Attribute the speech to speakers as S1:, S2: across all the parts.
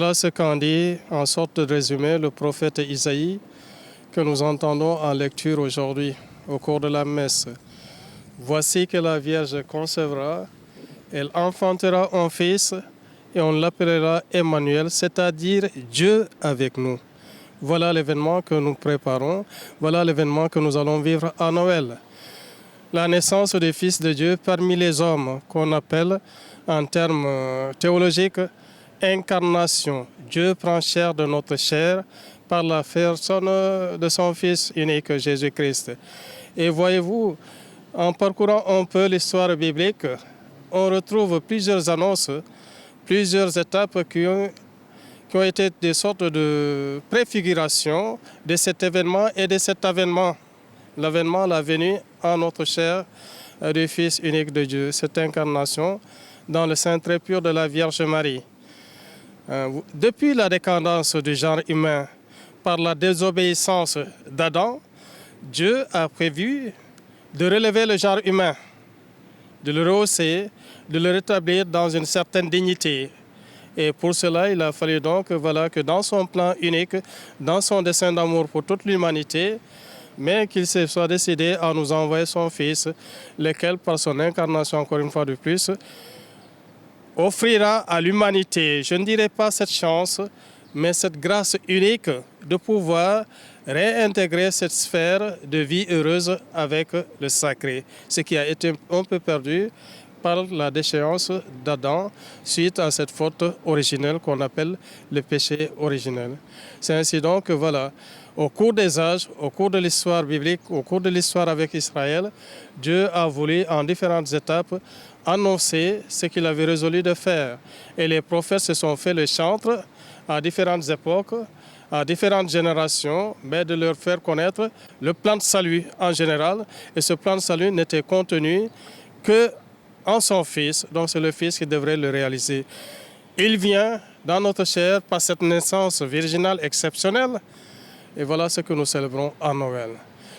S1: Voilà ce qu'en dit, en sorte de résumé, le prophète Isaïe, que nous entendons en lecture aujourd'hui, au cours de la messe. Voici que la Vierge concevra, elle enfantera un fils, et on l'appellera Emmanuel, c'est-à-dire Dieu avec nous. Voilà l'événement que nous préparons, voilà l'événement que nous allons vivre à Noël. La naissance du Fils de Dieu parmi les hommes, qu'on appelle en termes théologiques incarnation. Dieu prend chair de notre chair par la personne de son Fils unique, Jésus-Christ. Et voyez-vous, en parcourant un peu l'histoire biblique, on retrouve plusieurs annonces, plusieurs étapes qui ont été des sortes de préfiguration de cet événement et de cet avènement. L'avènement, la venue en notre chair du Fils unique de Dieu, cette incarnation dans le sein très pur de la Vierge Marie. Depuis la décadence du genre humain par la désobéissance d'Adam, Dieu a prévu de relever le genre humain, de le rehausser, de le rétablir dans une certaine dignité. Et pour cela, il a fallu donc que dans son plan unique, dans son dessein d'amour pour toute l'humanité, mais qu'il se soit décidé à nous envoyer son Fils, lequel, par son incarnation, encore une fois de plus, offrira à l'humanité, je ne dirais pas cette chance, mais cette grâce unique de pouvoir réintégrer cette sphère de vie heureuse avec le sacré, ce qui a été un peu perdu par la déchéance d'Adam suite à cette faute originelle qu'on appelle le péché originel. C'est ainsi donc que voilà, au cours des âges, au cours de l'histoire biblique, au cours de l'histoire avec Israël, Dieu a voulu en différentes étapes annoncer ce qu'il avait résolu de faire. Et les prophètes se sont fait le chantre à différentes époques, à différentes générations, mais de leur faire connaître le plan de salut en général. Et ce plan de salut n'était contenu que en son Fils, donc c'est le Fils qui devrait le réaliser. Il vient dans notre chair par cette naissance virginale exceptionnelle, et voilà ce que nous célébrons à Noël.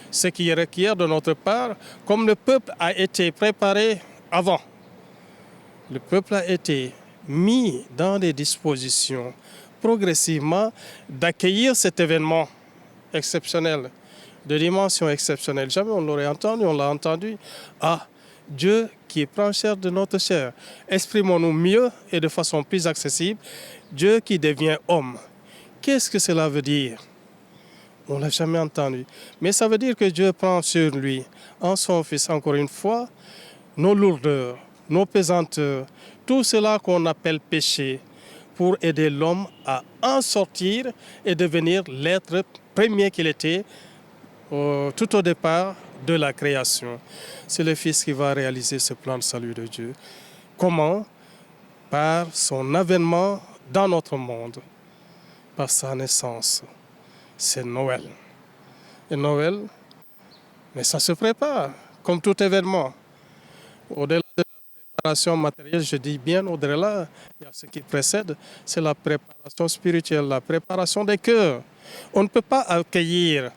S1: Ce qui requiert de notre part, comme le peuple a été préparé avant, le peuple a été mis dans des dispositions progressivement d'accueillir cet événement exceptionnel, de dimension exceptionnelle. Jamais on l'aurait entendu, on l'a entendu. Ah, Dieu qui prend chair de notre chair. Exprimons-nous mieux et de façon plus accessible. Dieu qui devient homme. Qu'est-ce que cela veut dire? On ne l'a jamais entendu. Mais ça veut dire que Dieu prend sur lui, en son Fils, encore une fois, nos lourdeurs, nos pesanteurs, tout cela qu'on appelle péché, pour aider l'homme à en sortir et devenir l'être premier qu'il était tout au départ de la création. C'est le Fils qui va réaliser ce plan de salut de Dieu. Comment? Par son avènement dans notre monde, par sa naissance. C'est Noël. Et Noël, mais ça se prépare, comme tout événement. Au-delà de la préparation matérielle, je dis bien au-delà, il y a ce qui précède, c'est la préparation spirituelle, la préparation des cœurs. On ne peut pas accueillir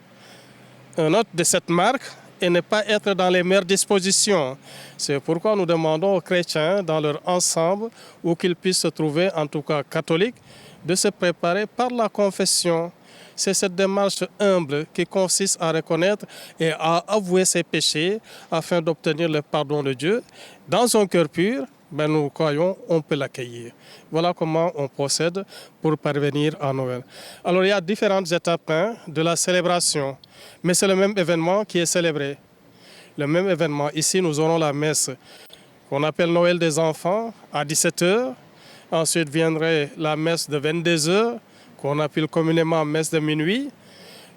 S1: un hôte de cette marque et ne pas être dans les meilleures dispositions. C'est pourquoi nous demandons aux chrétiens, dans leur ensemble, où qu'ils puissent se trouver, en tout cas catholiques, de se préparer par la confession. C'est cette démarche humble qui consiste à reconnaître et à avouer ses péchés afin d'obtenir le pardon de Dieu. Dans un cœur pur, nous croyons, on peut l'accueillir. Voilà comment on procède pour parvenir à Noël. Alors il y a différentes étapes de la célébration, mais c'est le même événement qui est célébré. Le même événement. Ici, nous aurons la messe qu'on appelle Noël des enfants à 17h. Ensuite viendrait la messe de 22h, qu'on appelle communément messe de minuit.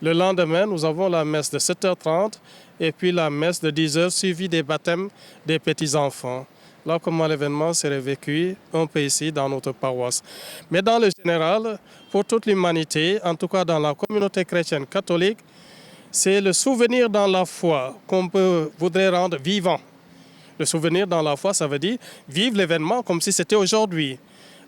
S1: Le lendemain, nous avons la messe de 7h30 et puis la messe de 10h suivie des baptêmes des petits-enfants. Là, comment l'événement serait vécu un peu ici dans notre paroisse. Mais dans le général, pour toute l'humanité, en tout cas dans la communauté chrétienne catholique, c'est le souvenir dans la foi qu'on voudrait rendre vivant. Le souvenir dans la foi, ça veut dire vivre l'événement comme si c'était aujourd'hui.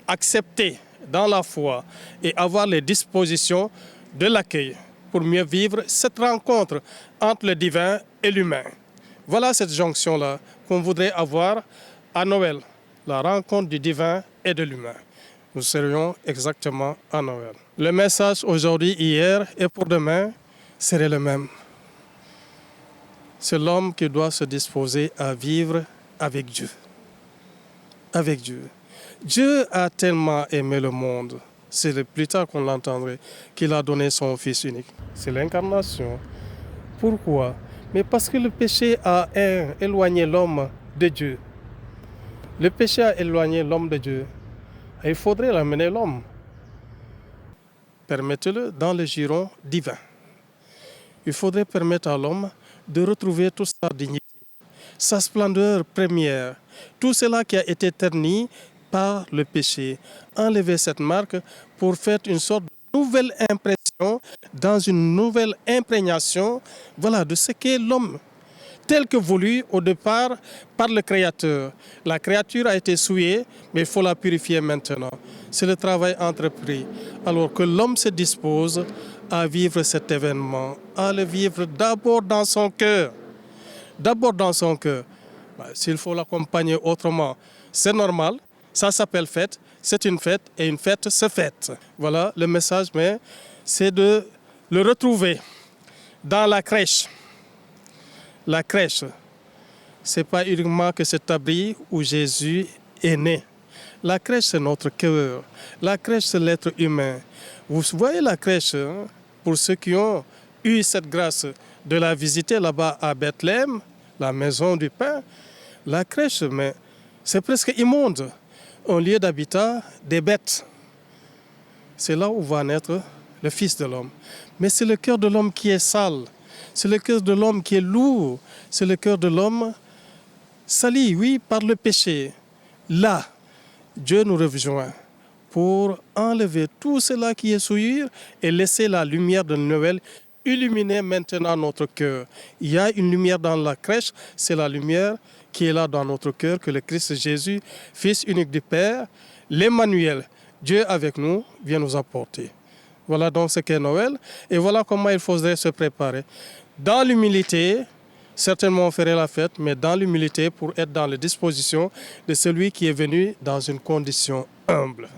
S1: Accepter dans la foi et avoir les dispositions de l'accueil pour mieux vivre cette rencontre entre le divin et l'humain. Voilà cette jonction-là qu'on voudrait avoir à Noël, la rencontre du divin et de l'humain. nous serions exactement à Noël. Le message aujourd'hui, hier et pour demain serait le même. C'est l'homme qui doit se disposer à vivre avec Dieu. Avec Dieu. Dieu a tellement aimé le monde, c'est plus tard qu'on l'entendrait, qu'il a donné son Fils unique. C'est l'incarnation. Pourquoi? Mais parce que le péché a éloigné l'homme de Dieu. Le péché a éloigné l'homme de Dieu. Et il faudrait ramener l'homme. Permettez-le dans le giron divin. Il faudrait permettre à l'homme de retrouver toute sa dignité, sa splendeur première, tout cela qui a été terni par le péché. Enlever cette marque pour faire une sorte de nouvelle impression dans une nouvelle imprégnation, voilà, de ce qu'est l'homme, tel que voulu au départ par le Créateur. La créature a été souillée, mais il faut la purifier maintenant. C'est le travail entrepris. Alors que l'homme se dispose à vivre cet événement, à le vivre d'abord dans son cœur. D'abord dans son cœur. S'il faut l'accompagner autrement, c'est normal. Ça s'appelle fête, c'est une fête et une fête se fête. Voilà le message, mais c'est de le retrouver dans la crèche. La crèche, ce n'est pas uniquement que cet abri où Jésus est né. La crèche, c'est notre cœur. La crèche, c'est l'être humain. Vous voyez la crèche, hein, pour ceux qui ont eu cette grâce de la visiter là-bas à Bethléem, la maison du pain. La crèche, mais c'est presque immonde. Un lieu d'habitat des bêtes. C'est là où va naître le Fils de l'homme. Mais c'est le cœur de l'homme qui est sale. C'est le cœur de l'homme qui est lourd. C'est le cœur de l'homme sali, oui, par le péché. Là, Dieu nous rejoint pour enlever tout cela qui est souillure et laisser la lumière de Noël illuminer maintenant notre cœur. Il y a une lumière dans la crèche, c'est la lumière qui est là dans notre cœur que le Christ Jésus, Fils unique du Père, l'Emmanuel, Dieu avec nous, vient nous apporter. Voilà donc ce qu'est Noël et voilà comment il faudrait se préparer. Dans l'humilité, certainement on ferait la fête, mais dans l'humilité pour être dans les dispositions de celui qui est venu dans une condition humble.